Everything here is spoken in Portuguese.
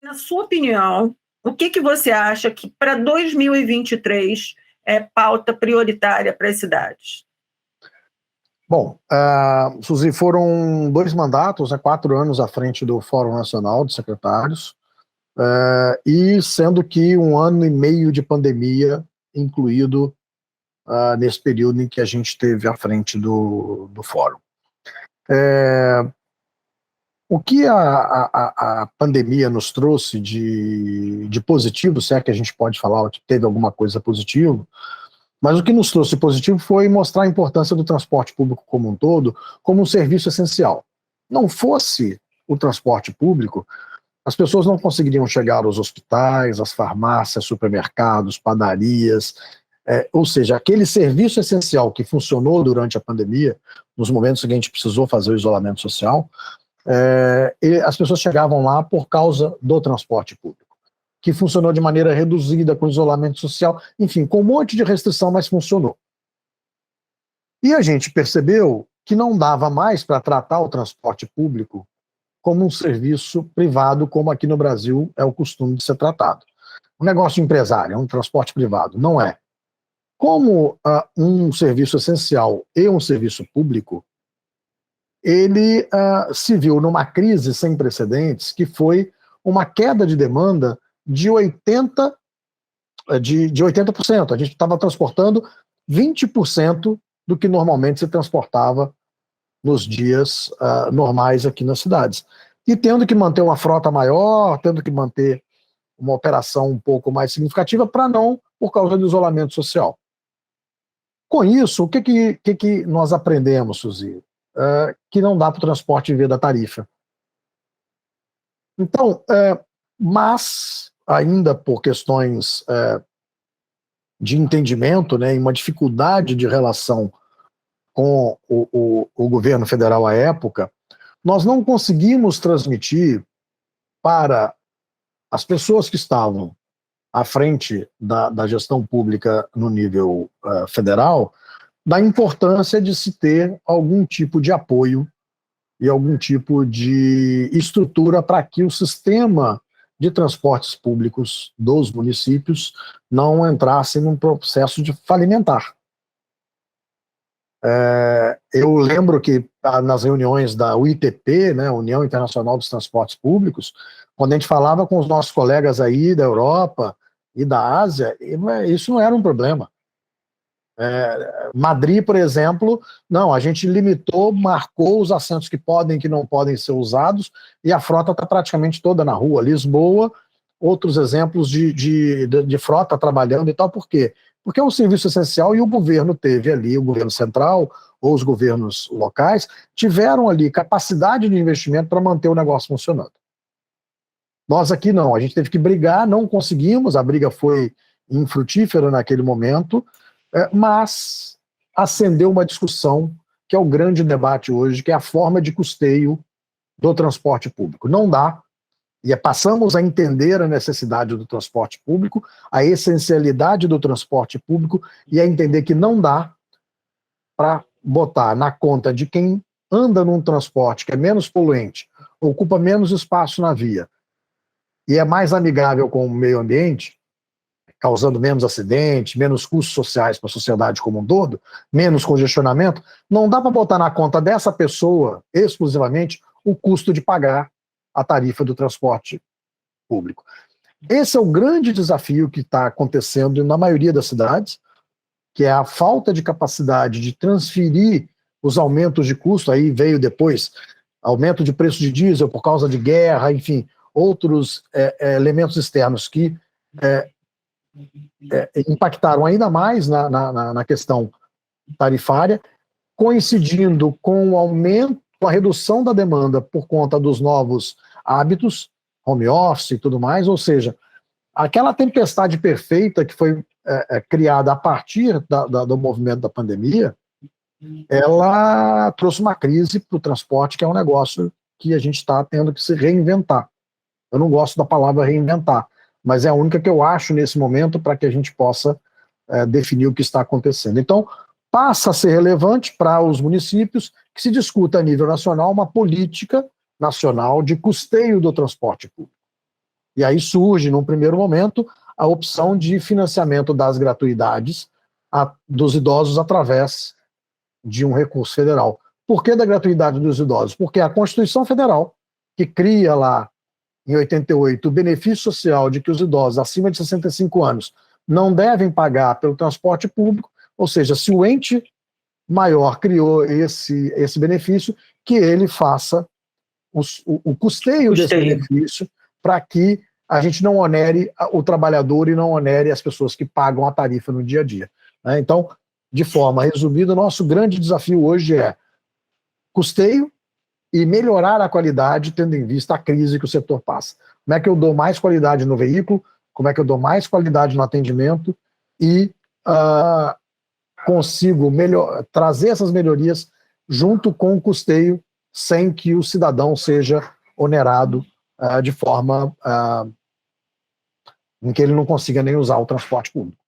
Na sua opinião, o que você acha que para 2023 é pauta prioritária para as cidades? Bom, Suzy, foram 2 mandatos, 4 anos à frente do Fórum Nacional de Secretários, e sendo que 1 ano e meio de pandemia incluído nesse período em que a gente esteve à frente do Fórum. O que a pandemia nos trouxe de positivo, se é que a gente pode falar que teve alguma coisa positiva, mas o que nos trouxe positivo foi mostrar a importância do transporte público como um todo, como um serviço essencial. Não fosse o transporte público, as pessoas não conseguiriam chegar aos hospitais, às farmácias, supermercados, padarias, ou seja, aquele serviço essencial que funcionou durante a pandemia, nos momentos em que a gente precisou fazer o isolamento social, e as pessoas chegavam lá por causa do transporte público, que funcionou de maneira reduzida, com isolamento social, enfim, com um monte de restrição, mas funcionou. E a gente percebeu que não dava mais para tratar o transporte público como um serviço privado, como aqui no Brasil é o costume de ser tratado. Um negócio empresário, um transporte privado, não é. Como um serviço essencial e um serviço público, ele se viu numa crise sem precedentes, que foi uma queda de demanda de 80%. A gente estava transportando 20% do que normalmente se transportava nos dias normais aqui nas cidades. E tendo que manter uma frota maior, tendo que manter uma operação um pouco mais significativa, por causa do isolamento social. Com isso, o que nós aprendemos, Suzy? Que não dá para o transporte viver da tarifa. Então, mas, ainda por questões de entendimento, né, e uma dificuldade de relação com o governo federal à época, nós não conseguimos transmitir para as pessoas que estavam à frente da gestão pública no nível federal, da importância de se ter algum tipo de apoio e algum tipo de estrutura para que o sistema de transportes públicos dos municípios não entrasse num processo de falimentar. Eu lembro que nas reuniões da UITP, né, União Internacional dos Transportes Públicos, quando a gente falava com os nossos colegas aí da Europa e da Ásia, isso não era um problema. Madrid, por exemplo, não, a gente limitou, marcou os assentos que podem e que não podem ser usados, e a frota está praticamente toda na rua. Lisboa, outros exemplos de frota trabalhando e tal. Por quê? Porque é um serviço essencial e o governo teve ali, o governo central ou os governos locais, tiveram ali capacidade de investimento para manter o negócio funcionando. Nós aqui não, a gente teve que brigar, não conseguimos, a briga foi infrutífera naquele momento, mas acendeu uma discussão que é o grande debate hoje, que é a forma de custeio do transporte público. Não dá, e passamos a entender a necessidade do transporte público, a essencialidade do transporte público, e a entender que não dá para botar na conta de quem anda num transporte que é menos poluente, ocupa menos espaço na via, e é mais amigável com o meio ambiente, causando menos acidentes, menos custos sociais para a sociedade como um todo, menos congestionamento, não dá para botar na conta dessa pessoa, exclusivamente, o custo de pagar a tarifa do transporte público. Esse é o grande desafio que está acontecendo na maioria das cidades, que é a falta de capacidade de transferir os aumentos de custo, aí veio depois aumento de preço de diesel por causa de guerra, enfim, outros elementos externos que impactaram ainda mais na questão tarifária, coincidindo com o aumento, com a redução da demanda por conta dos novos hábitos, home office e tudo mais, ou seja, aquela tempestade perfeita que foi criada a partir do movimento da pandemia, ela trouxe uma crise para o transporte, que é um negócio que a gente está tendo que se reinventar. Eu não gosto da palavra reinventar, mas é a única que eu acho nesse momento para que a gente possa definir o que está acontecendo. Então, passa a ser relevante para os municípios que se discuta a nível nacional uma política nacional de custeio do transporte público. E aí surge, num primeiro momento, a opção de financiamento das gratuidades dos idosos através de um recurso federal. Por que da gratuidade dos idosos? Porque a Constituição Federal, que cria lá, em 88, o benefício social de que os idosos acima de 65 anos não devem pagar pelo transporte público, ou seja, se o ente maior criou esse benefício, que ele faça o custeio desse benefício para que a gente não onere o trabalhador e não onere as pessoas que pagam a tarifa no dia a dia. Né? Então, de forma resumida, o nosso grande desafio hoje é custeio e melhorar a qualidade, tendo em vista a crise que o setor passa. Como é que eu dou mais qualidade no veículo, como é que eu dou mais qualidade no atendimento e consigo trazer essas melhorias junto com o custeio, sem que o cidadão seja onerado de forma em que ele não consiga nem usar o transporte público.